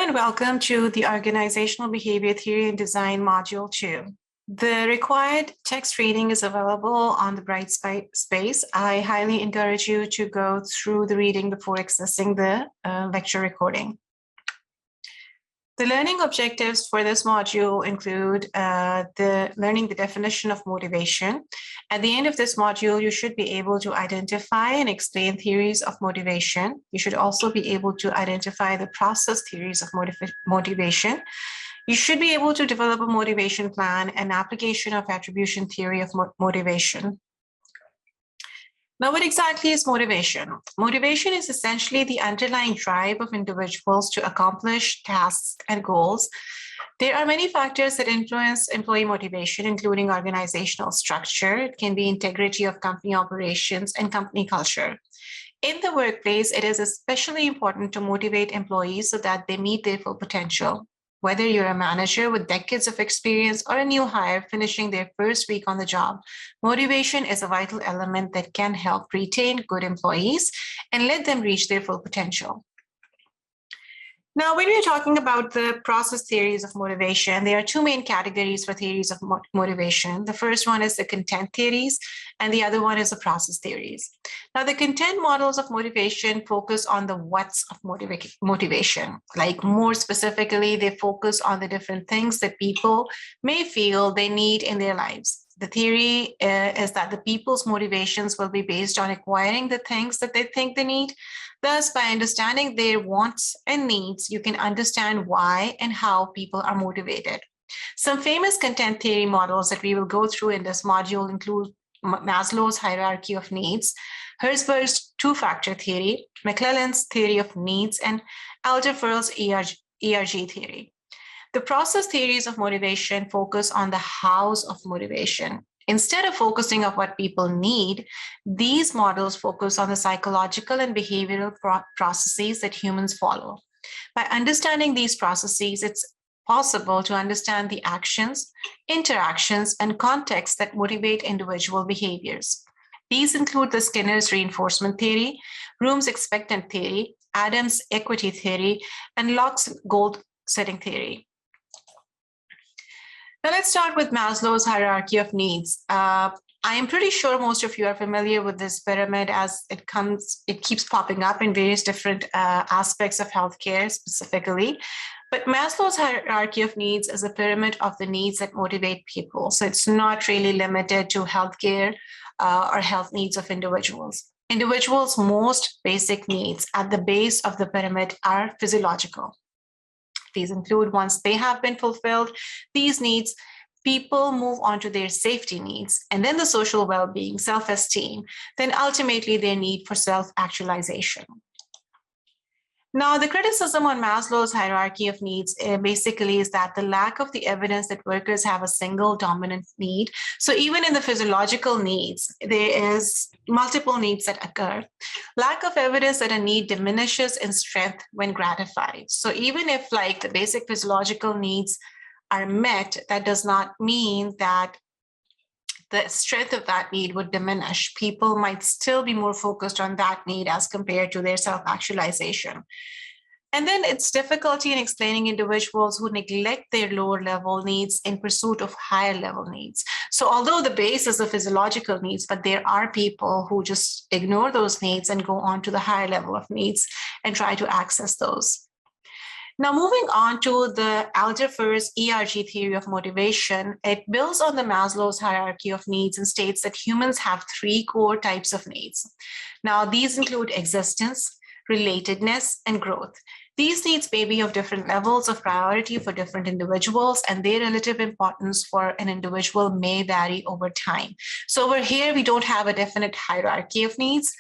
and welcome to the Organizational Behavior Theory and Design Module 2. The required text reading is available on the Brightspace. I highly encourage you to go through the reading before accessing the lecture recording. The learning objectives for this module include learning the definition of motivation. At the end of this module, you should be able to identify and explain theories of motivation. You should also be able to identify the process theories of motivation. You should be able to develop a motivation plan and application of attribution theory of motivation. Now, what exactly is motivation? Motivation is essentially the underlying drive of individuals to accomplish tasks and goals. There are many factors that influence employee motivation, including organizational structure. It can be integrity of company operations and company culture. In the workplace, it is especially important to motivate employees so that they meet their full potential. Whether you're a manager with decades of experience or a new hire finishing their first week on the job, motivation is a vital element that can help retain good employees and let them reach their full potential. Now, when we're talking about the process theories of motivation, there are two main categories for theories of motivation. The first one is the content theories, and the other one is the process theories. Now, the content models of motivation focus on the what's of motivation. Like more specifically, they focus on the different things that people may feel they need in their lives. The theory is that the people's motivations will be based on acquiring the things that they think they need. Thus, by understanding their wants and needs, you can understand why and how people are motivated. Some famous content theory models that we will go through in this module include Maslow's hierarchy of needs, Hertzberg's two-factor theory, McClelland's theory of needs, and Alderfer's ERG theory. The process theories of motivation focus on the hows of motivation. Instead of focusing on what people need, these models focus on the psychological and behavioral processes that humans follow. By understanding these processes, it's possible to understand the actions, interactions, and contexts that motivate individual behaviors. These include the Skinner's reinforcement theory, Room's expectant theory, Adams' equity theory, and Locke's goal-setting theory. Now let's start with Maslow's hierarchy of needs. I am pretty sure most of you are familiar with this pyramid as it keeps popping up in various different aspects of healthcare specifically. But Maslow's hierarchy of needs is a pyramid of the needs that motivate people. So it's not really limited to healthcare or health needs of individuals. Individuals' most basic needs at the base of the pyramid are physiological. These include, once they have been fulfilled, these needs, people move on to their safety needs, and then the social well-being, self-esteem, then ultimately their need for self-actualization. Now, the criticism on Maslow's hierarchy of needs basically is that the lack of the evidence that workers have a single dominant need. So even in the physiological needs, there is multiple needs that occur. Lack of evidence that a need diminishes in strength when gratified. So even if like the basic physiological needs are met, that does not mean that the strength of that need would diminish. People might still be more focused on that need as compared to their self-actualization. And then it's difficulty in explaining individuals who neglect their lower level needs in pursuit of higher level needs. So although the base is the physiological needs, but there are people who just ignore those needs and go on to the higher level of needs and try to access those. Now, moving on to the Alderfer's ERG theory of motivation, it builds on the Maslow's hierarchy of needs and states that humans have three core types of needs. Now, these include existence, relatedness, and growth. These needs may be of different levels of priority for different individuals, and their relative importance for an individual may vary over time. So over here, we don't have a definite hierarchy of needs.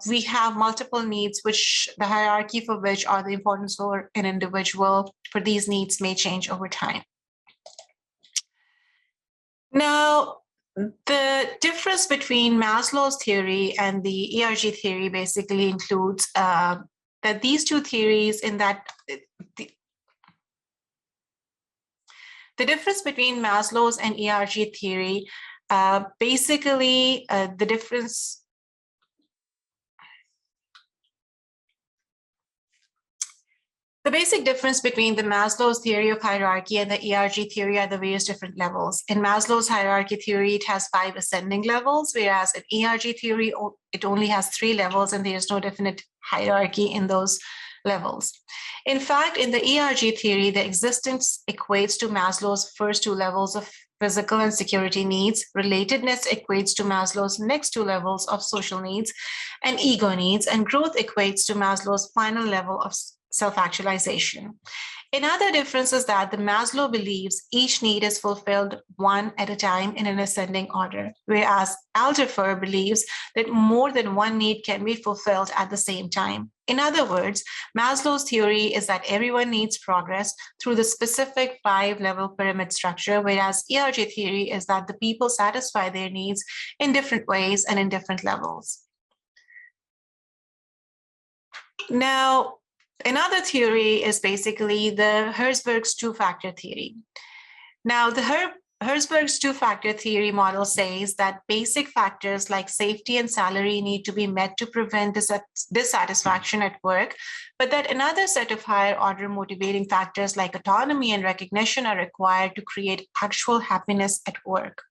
We have multiple needs, which the hierarchy for which are the importance for an individual for these needs may change over time. Now, the difference between Maslow's theory and the ERG theory basically includes that these two theories in that the difference between Maslow's and ERG theory, basically the difference The basic difference between the Maslow's theory of hierarchy and the ERG theory are the various different levels. In Maslow's hierarchy theory, it has 5 ascending levels, whereas in ERG theory, it only has 3 levels, and there is no definite hierarchy in those levels. In fact, in the ERG theory, the existence equates to Maslow's first 2 levels of physical and security needs. Relatedness equates to Maslow's next 2 levels of social needs and ego needs, and growth equates to Maslow's final level of self-actualization. Another difference is that the Maslow believes each need is fulfilled one at a time in an ascending order, whereas Alderfer believes that more than one need can be fulfilled at the same time. In other words, Maslow's theory is that everyone needs progress through the specific 5-level pyramid structure, whereas ERG theory is that the people satisfy their needs in different ways and in different levels. Now, another theory is basically the Hertzberg's 2-factor theory. Now, the Hertzberg's 2-factor theory model says that basic factors like safety and salary need to be met to prevent dissatisfaction at work, but that another set of higher order motivating factors like autonomy and recognition are required to create actual happiness at work.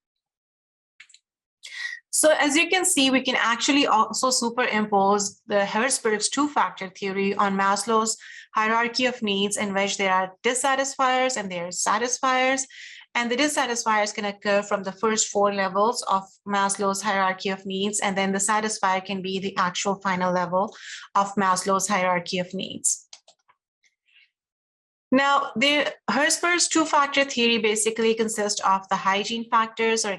So as you can see, we can actually also superimpose the Hertzberg's 2-factor theory on Maslow's hierarchy of needs, in which there are dissatisfiers and there are satisfiers. And the dissatisfiers can occur from the first 4 levels of Maslow's hierarchy of needs, and then the satisfier can be the actual final level of Maslow's hierarchy of needs. Now, the Hertzberg's 2-factor theory basically consists of the hygiene factors or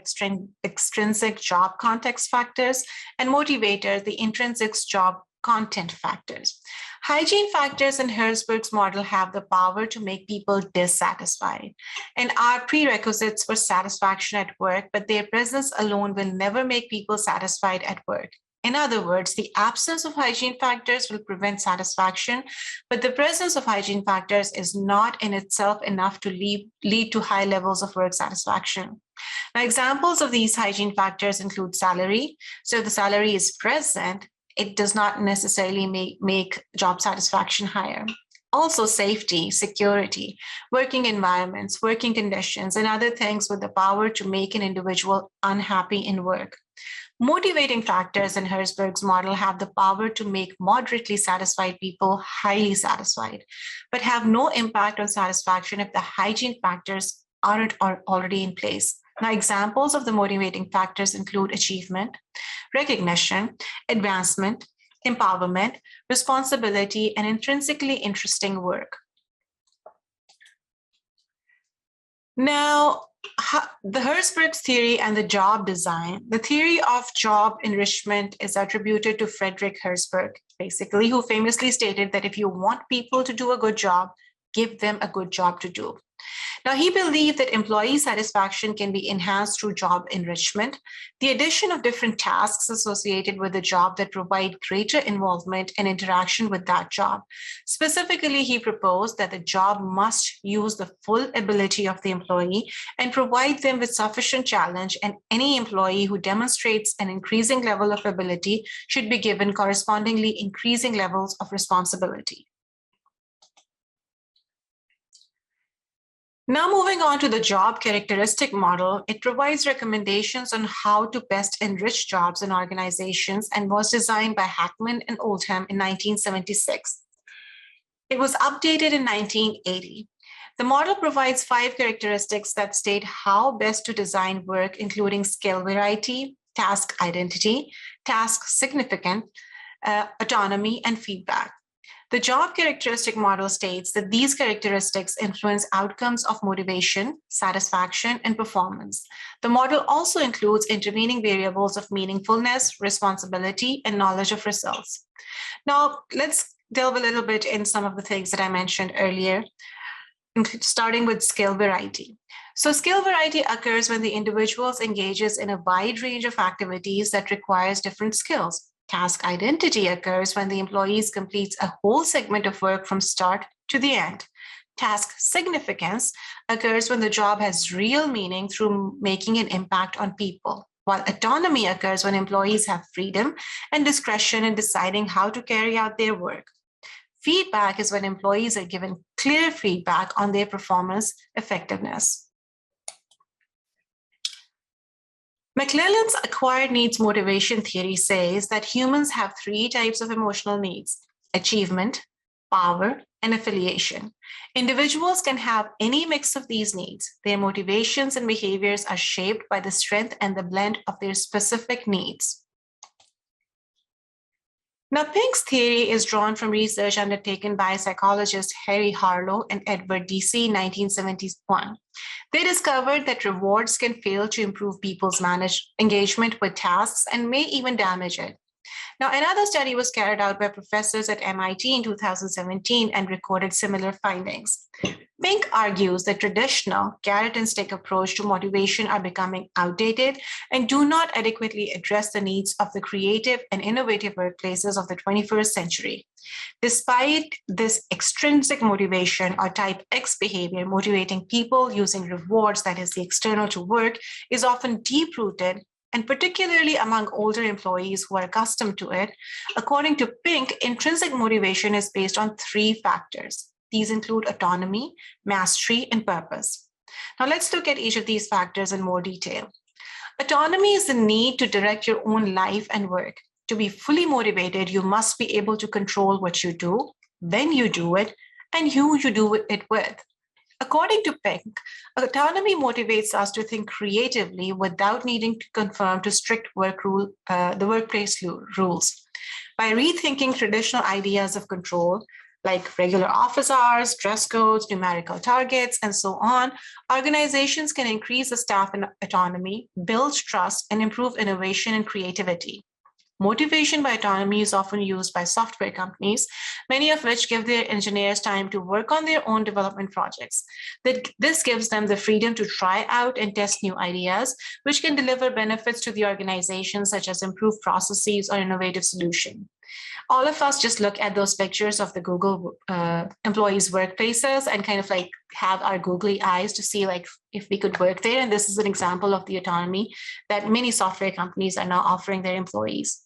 extrinsic job context factors, and motivators, the intrinsic job content factors. Hygiene factors in Hertzberg's model have the power to make people dissatisfied and are prerequisites for satisfaction at work, but their presence alone will never make people satisfied at work. In other words, the absence of hygiene factors will prevent satisfaction, but the presence of hygiene factors is not in itself enough to lead to high levels of work satisfaction. Now, examples of these hygiene factors include salary. So if the salary is present, it does not necessarily make job satisfaction higher. Also safety, security, working environments, working conditions, and other things with the power to make an individual unhappy in work. Motivating factors in Hertzberg's model have the power to make moderately satisfied people highly satisfied, but have no impact on satisfaction if the hygiene factors aren't already in place. Now, examples of the motivating factors include achievement, recognition, advancement, empowerment, responsibility, and intrinsically interesting work. Now, the Hertzberg's theory and the job design. The theory of job enrichment is attributed to Frederick Hertzberg, basically, who famously stated that if you want people to do a good job, give them a good job to do. Now, he believed that employee satisfaction can be enhanced through job enrichment, the addition of different tasks associated with the job that provide greater involvement and interaction with that job. Specifically, he proposed that the job must use the full ability of the employee and provide them with sufficient challenge, and any employee who demonstrates an increasing level of ability should be given correspondingly increasing levels of responsibility. Now, moving on to the job characteristic model, it provides recommendations on how to best enrich jobs in organizations and was designed by Hackman and Oldham in 1976. It was updated in 1980. The model provides 5 characteristics that state how best to design work, including skill variety, task identity, task significance, autonomy, and feedback. The job characteristic model states that these characteristics influence outcomes of motivation, satisfaction, and performance. The model also includes intervening variables of meaningfulness, responsibility, and knowledge of results. Now, let's delve a little bit in some of the things that I mentioned earlier, starting with skill variety. So skill variety occurs when the individual engages in a wide range of activities that requires different skills. Task identity occurs when the employee completes a whole segment of work from start to the end. Task significance occurs when the job has real meaning through making an impact on people, while autonomy occurs when employees have freedom and discretion in deciding how to carry out their work. Feedback is when employees are given clear feedback on their performance effectiveness. McClelland's acquired needs motivation theory says that humans have three types of emotional needs: achievement, power, and affiliation. Individuals can have any mix of these needs. Their motivations and behaviors are shaped by the strength and the blend of their specific needs. Now, Pink's theory is drawn from research undertaken by psychologists Harry Harlow and Edward Deci in 1971. They discovered that rewards can fail to improve people's engagement with tasks and may even damage it. Now, another study was carried out by professors at MIT in 2017 and recorded similar findings. Pink argues that traditional carrot and stick approach to motivation are becoming outdated and do not adequately address the needs of the creative and innovative workplaces of the 21st century. Despite this extrinsic motivation or type X behavior motivating people using rewards, that is the external to work, is often deep-rooted, and particularly among older employees who are accustomed to it. According to Pink, intrinsic motivation is based on three factors. These include autonomy, mastery, and purpose. Now let's look at each of these factors in more detail. Autonomy is the need to direct your own life and work. To be fully motivated, you must be able to control what you do, when you do it, and who you do it with. According to Pink, autonomy motivates us to think creatively without needing to conform to strict the workplace rules. By rethinking traditional ideas of control, like regular office hours, dress codes, numerical targets, and so on, organizations can increase the staff autonomy, build trust, and improve innovation and creativity. Motivation by autonomy is often used by software companies, many of which give their engineers time to work on their own development projects. This gives them the freedom to try out and test new ideas, which can deliver benefits to the organization, such as improved processes or innovative solutions. All of us just look at those pictures of the Google employees' workplaces and kind of like have our googly eyes to see like if we could work there. And this is an example of the autonomy that many software companies are now offering their employees.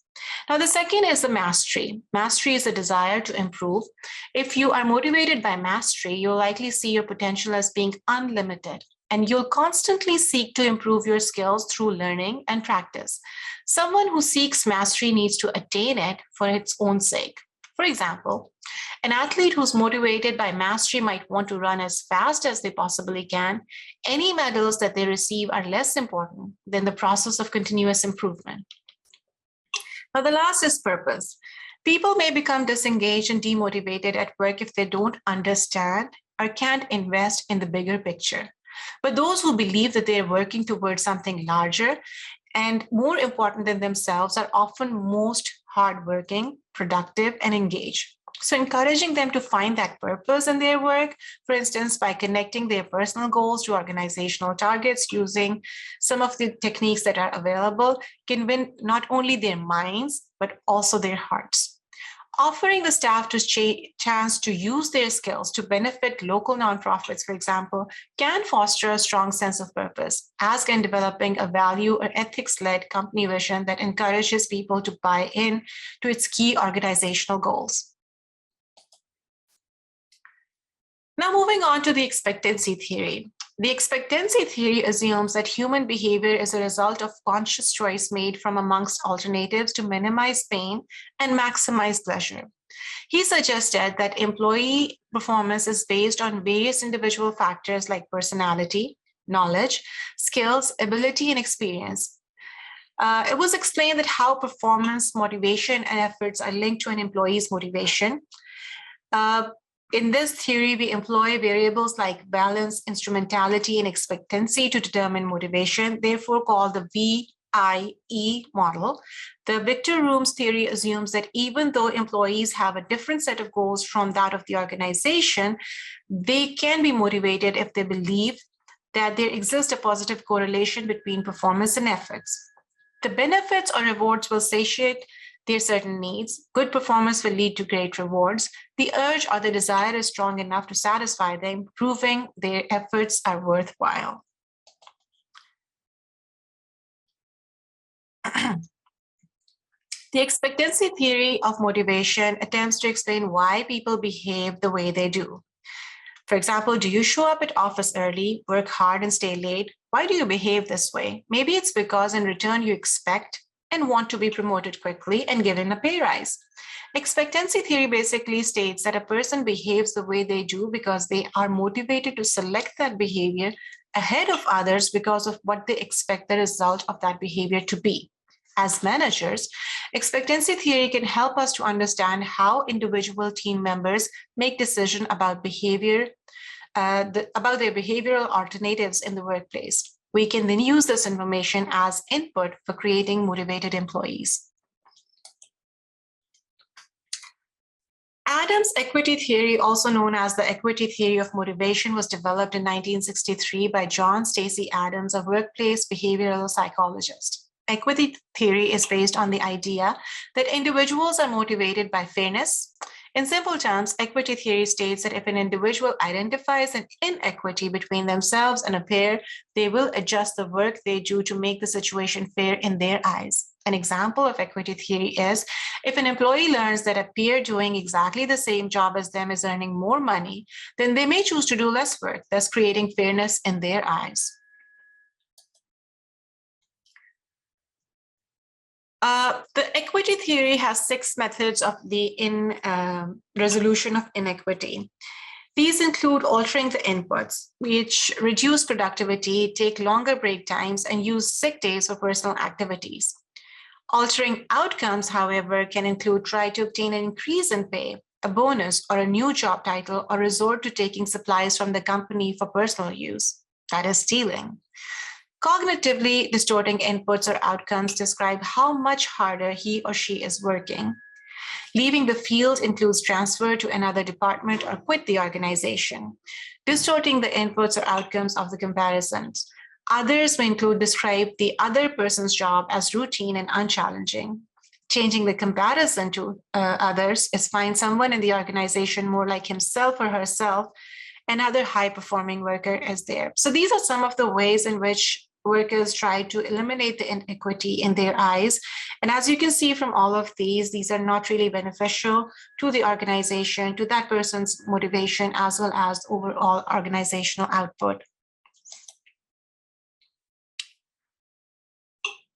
Now, the second is the mastery. Mastery is a desire to improve. If you are motivated by mastery, you'll likely see your potential as being unlimited, and you'll constantly seek to improve your skills through learning and practice. Someone who seeks mastery needs to attain it for its own sake. For example, an athlete who's motivated by mastery might want to run as fast as they possibly can. Any medals that they receive are less important than the process of continuous improvement. Now, the last is purpose. People may become disengaged and demotivated at work if they don't understand or can't invest in the bigger picture. But those who believe that they are working towards something larger and more important than themselves are often most hardworking, productive, and engaged. So encouraging them to find that purpose in their work, for instance, by connecting their personal goals to organizational targets using some of the techniques that are available, can win not only their minds, but also their hearts. Offering the staff to chance to use their skills to benefit local nonprofits, for example, can foster a strong sense of purpose, as can developing a value or ethics-led company vision that encourages people to buy in to its key organizational goals. Now, moving on to the expectancy theory. The expectancy theory assumes that human behavior is a result of conscious choice made from amongst alternatives to minimize pain and maximize pleasure. He suggested that employee performance is based on various individual factors like personality, knowledge, skills, ability, and experience. It was explained that how performance, motivation, and efforts are linked to an employee's motivation. In this theory, we employ variables like balance, instrumentality, and expectancy to determine motivation, therefore called the VIE model. The Victor Rooms theory assumes that even though employees have a different set of goals from that of the organization, they can be motivated if they believe that there exists a positive correlation between performance and efforts. The benefits or rewards will satiate their certain needs. Good performance will lead to great rewards. The urge or the desire is strong enough to satisfy them, proving their efforts are worthwhile. The expectancy theory of motivation attempts to explain why people behave the way they do. For example, do you show up at office early, work hard, and stay late? Why do you behave this way? Maybe it's because in return you expect and want to be promoted quickly and given a pay rise. Expectancy theory basically states that a person behaves the way they do because they are motivated to select that behavior ahead of others because of what they expect the result of that behavior to be. As managers, expectancy theory can help us to understand how individual team members make decisions about about their behavioral alternatives in the workplace. We can then use this information as input for creating motivated employees. Adams' equity theory, also known as the equity theory of motivation, was developed in 1963 by John Stacy Adams, a workplace behavioral psychologist. Equity theory is based on the idea that individuals are motivated by fairness. In simple terms, equity theory states that if an individual identifies an inequity between themselves and a peer, they will adjust the work they do to make the situation fair in their eyes. An example of equity theory is if an employee learns that a peer doing exactly the same job as them is earning more money, then they may choose to do less work, thus creating fairness in their eyes. The equity theory has 6 methods of the resolution of inequity. These include altering the inputs, which reduce productivity, take longer break times, and use sick days for personal activities. Altering outcomes, however, can include try to obtain an increase in pay, a bonus, or a new job title, or resort to taking supplies from the company for personal use. That is stealing. Cognitively distorting inputs or outcomes describe how much harder he or she is working. Leaving the field includes transfer to another department or quit the organization. Distorting the inputs or outcomes of the comparisons. Others may include describe the other person's job as routine and unchallenging. Changing the comparison to others is find someone in the organization more like himself or herself. Another high-performing worker is there. So these are some of the ways in which workers try to eliminate the inequity in their eyes. And as you can see from all of these are not really beneficial to the organization, to that person's motivation, as well as overall organizational output.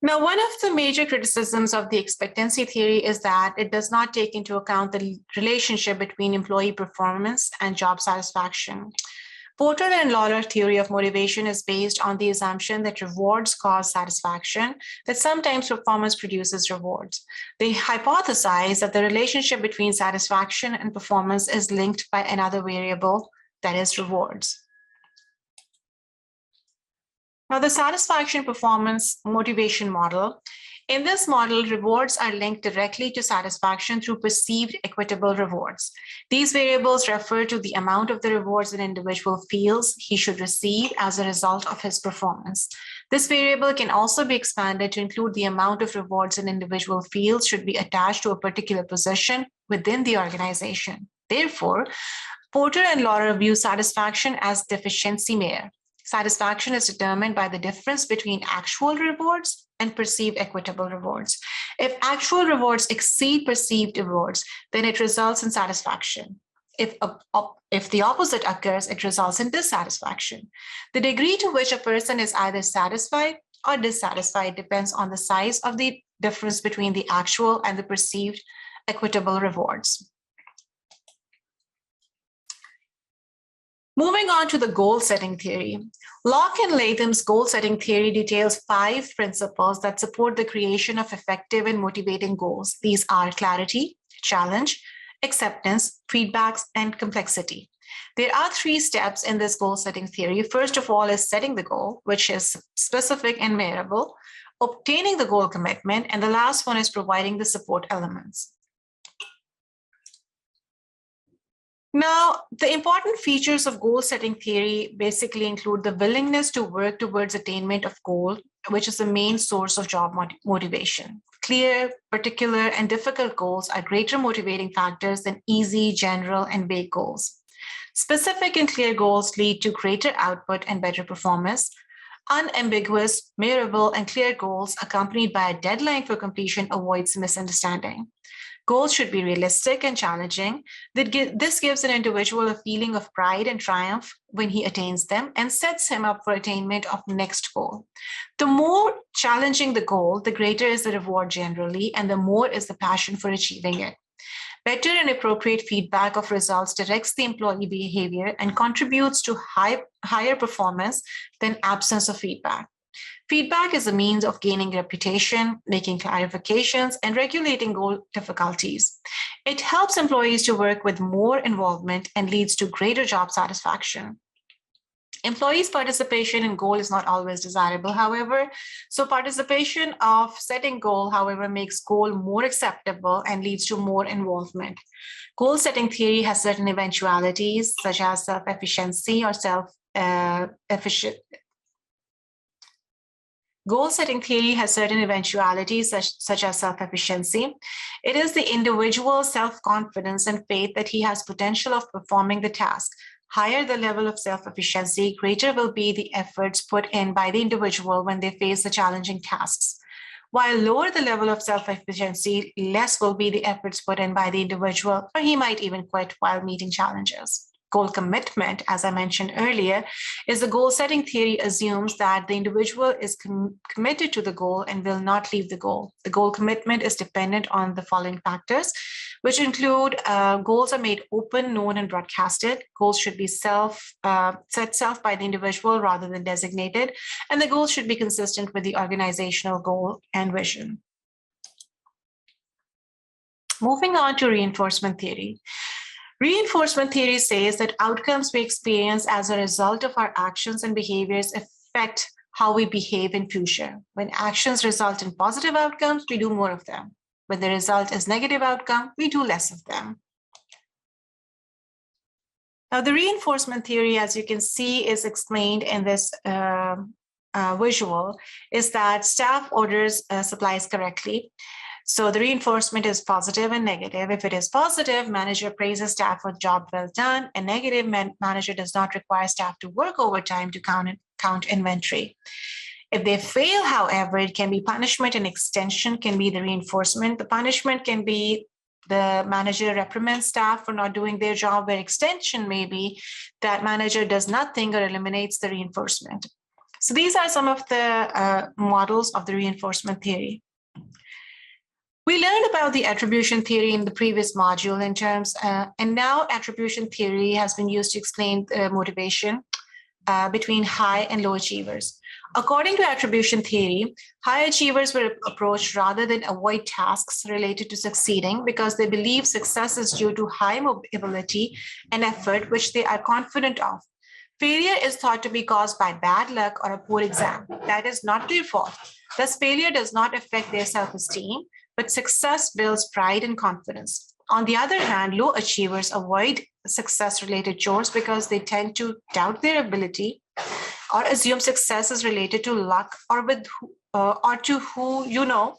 Now, one of the major criticisms of the expectancy theory is that it does not take into account the relationship between employee performance and job satisfaction. Porter and Lawler theory of motivation is based on the assumption that rewards cause satisfaction, that sometimes performance produces rewards. They hypothesize that the relationship between satisfaction and performance is linked by another variable, that is rewards. Now, the satisfaction performance motivation model. In this model, rewards are linked directly to satisfaction through perceived equitable rewards. These variables refer to the amount of the rewards an individual feels he should receive as a result of his performance. This variable can also be expanded to include the amount of rewards an individual feels should be attached to a particular position within the organization. Therefore, Porter and Lawler view satisfaction as deficiency measure. Satisfaction is determined by the difference between actual rewards and perceived equitable rewards. If actual rewards exceed perceived rewards, then it results in satisfaction. If the opposite occurs, it results in dissatisfaction. The degree to which a person is either satisfied or dissatisfied depends on the size of the difference between the actual and the perceived equitable rewards. Moving on to the goal-setting theory. Locke and Latham's goal-setting theory details 5 principles that support the creation of effective and motivating goals. These are clarity, challenge, acceptance, feedbacks, and complexity. There are 3 steps in this goal-setting theory. First of all is setting the goal, which is specific and measurable, obtaining the goal commitment, and the last one is providing the support elements. Now, the important features of goal-setting theory basically include the willingness to work towards attainment of goal, which is the main source of job motivation. Clear, particular, and difficult goals are greater motivating factors than easy, general, and vague goals. Specific and clear goals lead to greater output and better performance. Unambiguous, measurable, and clear goals accompanied by a deadline for completion avoids misunderstanding. Goals should be realistic and challenging. This gives an individual a feeling of pride and triumph when he attains them and sets him up for attainment of the next goal. The more challenging the goal, the greater is the reward generally, and the more is the passion for achieving it. Better and appropriate feedback of results directs the employee behavior and contributes to higher performance than absence of feedback. Feedback is a means of gaining reputation, making clarifications, and regulating goal difficulties. It helps employees to work with more involvement and leads to greater job satisfaction. Employees' participation in goal is not always desirable, however. So participation of setting goal, however, makes goal more acceptable and leads to more involvement. Goal setting theory has certain eventualities, such as self-efficiency or self-efficient. Goal-setting theory has certain eventualities such as self-efficiency. It is the individual's self-confidence and faith that he has potential of performing the task. Higher the level of self-efficiency, greater will be the efforts put in by the individual when they face the challenging tasks. While lower the level of self-efficiency, less will be the efforts put in by the individual, or he might even quit while meeting challenges. Goal commitment, as I mentioned earlier, is the goal-setting theory assumes that the individual is committed to the goal and will not leave the goal. The goal commitment is dependent on the following factors, which include goals are made open, known, and broadcasted. Goals should be set self by the individual rather than designated, and the goals should be consistent with the organizational goal and vision. Moving on to reinforcement theory. Reinforcement theory says that outcomes we experience as a result of our actions and behaviors affect how we behave in future. When actions result in positive outcomes, we do more of them. When the result is negative outcome, we do less of them. Now, the reinforcement theory, as you can see, is explained in this visual, is that staff orders supplies correctly. So the reinforcement is positive and negative. If it is positive, manager praises staff for job well done, and negative, manager does not require staff to work overtime to count inventory. If they fail, however, it can be punishment, and extension can be the reinforcement. The punishment can be the manager reprimands staff for not doing their job, where extension may be that manager does nothing or eliminates the reinforcement. So these are some of the models of the reinforcement theory. We learned about the attribution theory in the previous module in terms, and now attribution theory has been used to explain motivation between high and low achievers. According to attribution theory, high achievers were approached rather than avoid tasks related to succeeding because they believe success is due to high ability and effort, which they are confident of. Failure is thought to be caused by bad luck or a poor exam. That is not their fault. Thus, failure does not affect their self-esteem, but success builds pride and confidence. On the other hand, low achievers avoid success-related chores because they tend to doubt their ability or assume success is related to luck or to who you know,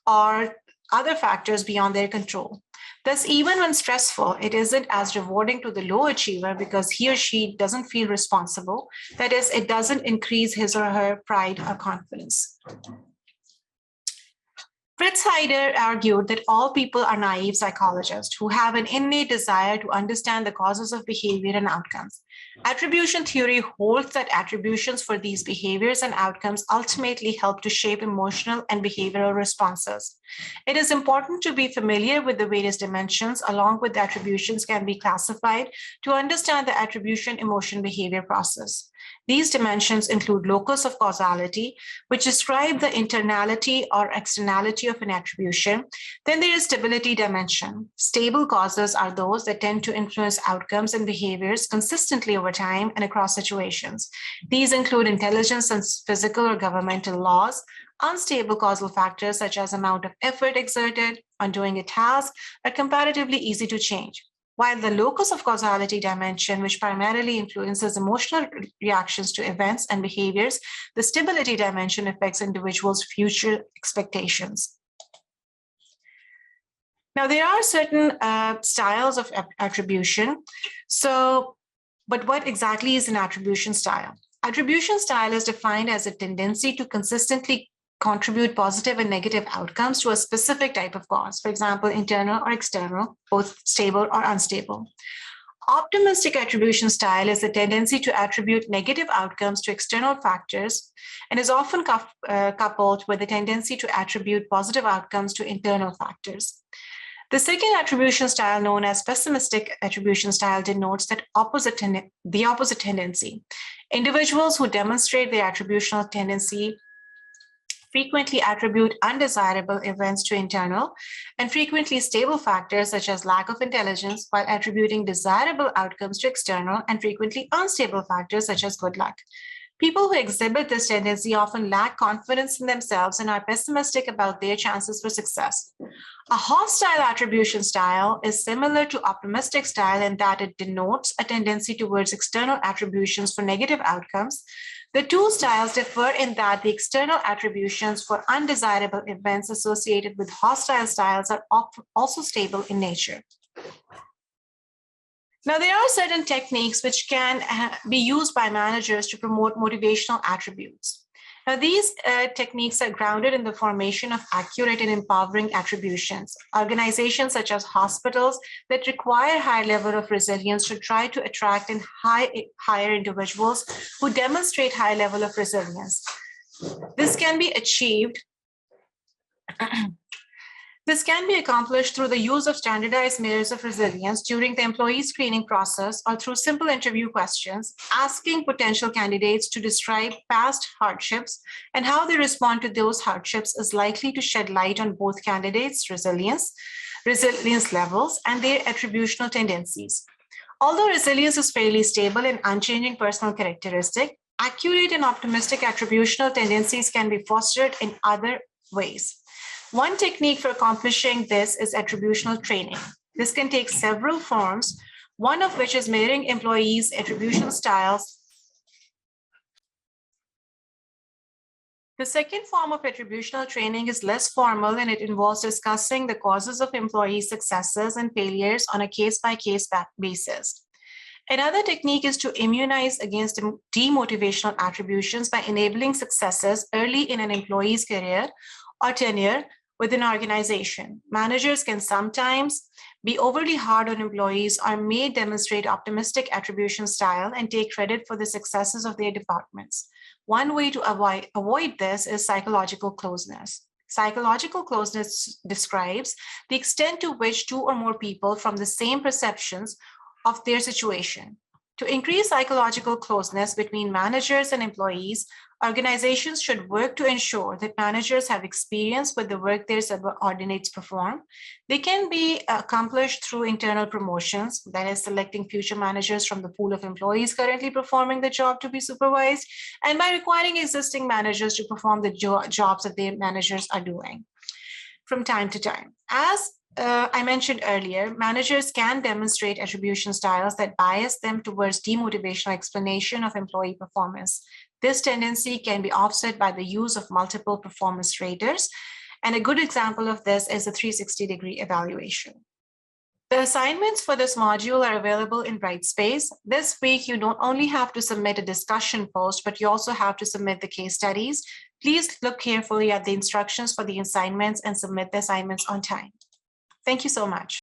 or other factors beyond their control. Thus, even when stressful, it isn't as rewarding to the low achiever because he or she doesn't feel responsible. That is, it doesn't increase his or her pride or confidence. Fritz Heider argued that all people are naive psychologists who have an innate desire to understand the causes of behavior and outcomes. Attribution theory holds that attributions for these behaviors and outcomes ultimately help to shape emotional and behavioral responses. It is important to be familiar with the various dimensions along with the attributions can be classified to understand the attribution emotion behavior process. These dimensions include locus of causality, which describe the internality or externality of an attribution. Then there is stability dimension. Stable causes are those that tend to influence outcomes and behaviors consistently over time and across situations. These include intelligence and physical or governmental laws. Unstable causal factors such as amount of effort exerted on doing a task are comparatively easy to change. While the locus of causality dimension, which primarily influences emotional reactions to events and behaviors, the stability dimension affects individuals' future expectations. Now, there are certain styles of attribution. But what exactly is an attribution style? Attribution style is defined as a tendency to consistently contribute positive and negative outcomes to a specific type of cause, for example, internal or external, both stable or unstable. Optimistic attribution style is the tendency to attribute negative outcomes to external factors and is often coupled with the tendency to attribute positive outcomes to internal factors. The second attribution style, known as pessimistic attribution style, denotes the opposite tendency. Individuals who demonstrate their attributional tendency frequently attribute undesirable events to internal and frequently stable factors such as lack of intelligence, while attributing desirable outcomes to external and frequently unstable factors such as good luck. People who exhibit this tendency often lack confidence in themselves and are pessimistic about their chances for success. A hostile attribution style is similar to optimistic style in that it denotes a tendency towards external attributions for negative outcomes. The two styles differ in that the external attributions for undesirable events associated with hostile styles are also stable in nature. Now, there are certain techniques which can be used by managers to promote motivational attributes. Now, these techniques are grounded in the formation of accurate and empowering attributions. Organizations such as hospitals that require high level of resilience should try to attract and hire individuals who demonstrate high level of resilience. This can be achieved. This can be accomplished through the use of standardized measures of resilience during the employee screening process or through simple interview questions, asking potential candidates to describe past hardships and how they respond to those hardships is likely to shed light on both candidates' resilience levels, and their attributional tendencies. Although resilience is fairly stable and unchanging personal characteristic, accurate and optimistic attributional tendencies can be fostered in other ways. One technique for accomplishing this is attributional training. This can take several forms, one of which is mirroring employees' attribution styles. The second form of attributional training is less formal, and it involves discussing the causes of employee successes and failures on a case-by-case basis. Another technique is to immunize against demotivational attributions by enabling successes early in an employee's career or tenure with an organization. Managers can sometimes be overly hard on employees or may demonstrate optimistic attribution style and take credit for the successes of their departments. One way to avoid this is psychological closeness. Psychological closeness describes the extent to which two or more people from the same perceptions of their situation. To increase psychological closeness between managers and employees, organizations should work to ensure that managers have experience with the work their subordinates perform. They can be accomplished through internal promotions, that is, selecting future managers from the pool of employees currently performing the job to be supervised, and by requiring existing managers to perform the jobs that their managers are doing from time to time. As I mentioned earlier, managers can demonstrate attribution styles that bias them towards demotivational explanation of employee performance. This tendency can be offset by the use of multiple performance raters, and a good example of this is the 360-degree evaluation. The assignments for this module are available in Brightspace. This week, you don't only have to submit a discussion post, but you also have to submit the case studies. Please look carefully at the instructions for the assignments and submit the assignments on time. Thank you so much.